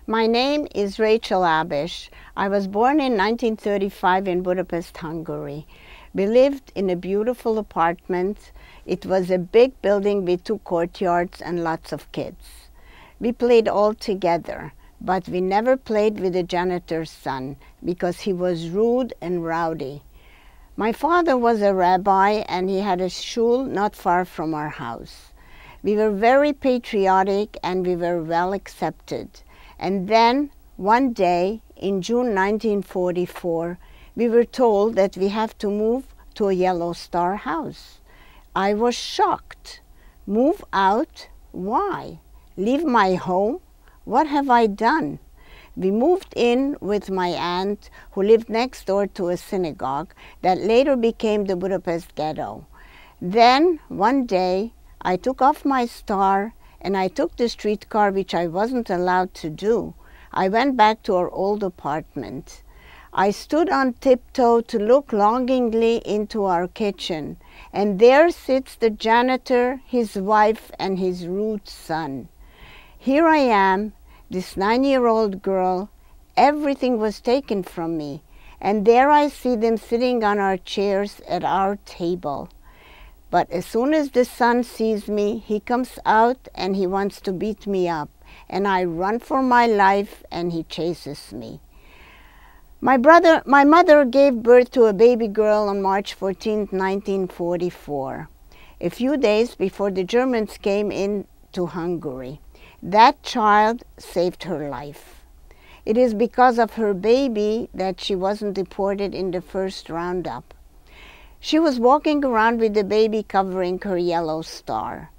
My name is Rachel Abish. I was born in 1935 in Budapest, Hungary. We lived in a beautiful apartment. It was a big building with 2 courtyards and lots of kids. We played all together, but we never played with the janitor's son because he was rude and rowdy. My father was a rabbi and he had a shul not far from our house. We were very patriotic and we were well accepted. And then, one day, in June 1944, we were told that we have to move to a Yellow Star house. I was shocked. Move out? Why? Leave my home? What have I done? We moved in with my aunt, who lived next door to a synagogue that later became the Budapest ghetto. Then, one day, I took off my star and I took the streetcar, which I wasn't allowed to do. I went back to our old apartment. I stood on tiptoe to look longingly into our kitchen, and there sits the janitor, his wife, and his rude son. Here I am, this 9-year-old girl. Everything was taken from me, and there I see them sitting on our chairs at our table. But as soon as the son sees me, he comes out and he wants to beat me up, and I run for my life and he chases me. My mother gave birth to a baby girl on March 14, 1944, a few days before the Germans came into Hungary. That child saved her life. It is because of her baby that she wasn't deported in the first roundup. She was walking around with the baby covering her yellow star.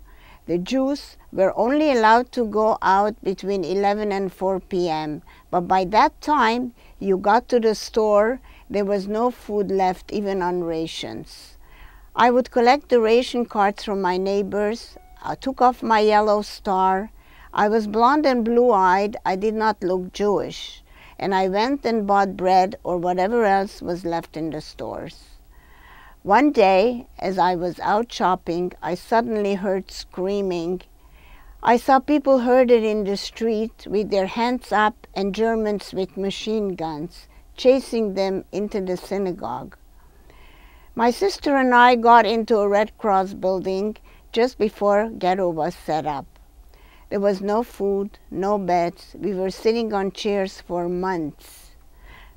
The Jews were only allowed to go out between 11 and 4 p.m., but by that time you got to the store, there was no food left, even on rations. I would collect the ration cards from my neighbors. I took off my yellow star. I was blonde and blue-eyed. I did not look Jewish. And I went and bought bread or whatever else was left in the stores. One day, as I was out shopping, I suddenly heard screaming. I saw people herded in the street with their hands up and Germans with machine guns chasing them into the synagogue. My sister and I got into a Red Cross building just before ghetto was set up. There was no food, no beds. We were sitting on chairs for months.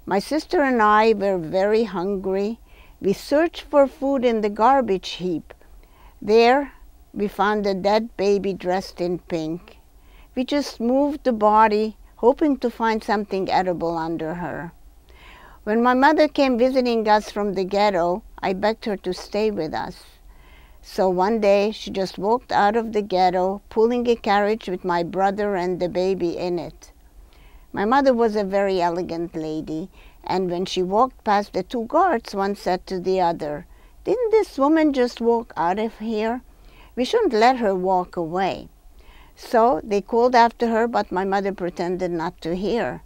My sister and I were very hungry. We searched for food in the garbage heap. There, we found a dead baby dressed in pink. We just moved the body, hoping to find something edible under her. When my mother came visiting us from the ghetto, I begged her to stay with us. So one day, she just walked out of the ghetto, pulling a carriage with my brother and the baby in it. My mother was a very elegant lady, and when she walked past the 2 guards, one said to the other, "Didn't this woman just walk out of here? We shouldn't let her walk away." So they called after her, but my mother pretended not to hear.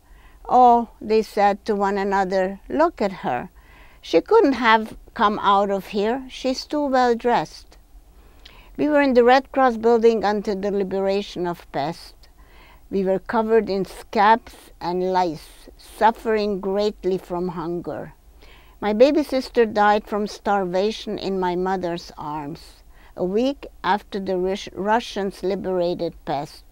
"Oh," they said to one another, "look at her. She couldn't have come out of here. She's too well dressed." We were in the Red Cross building until the liberation of Pest. We were covered in scabs and lice, suffering greatly from hunger. My baby sister died from starvation in my mother's arms, a week after the Russians liberated Pest.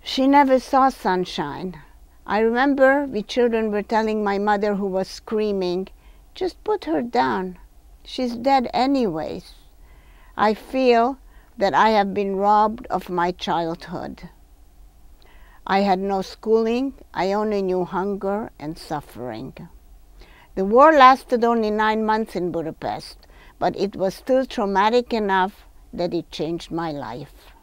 She never saw sunshine. I remember we children were telling my mother, who was screaming, "Just put her down. She's dead anyways." I feel that I have been robbed of my childhood. I had no schooling. I only knew hunger and suffering. The war lasted only 9 months in Budapest, but it was still traumatic enough that it changed my life.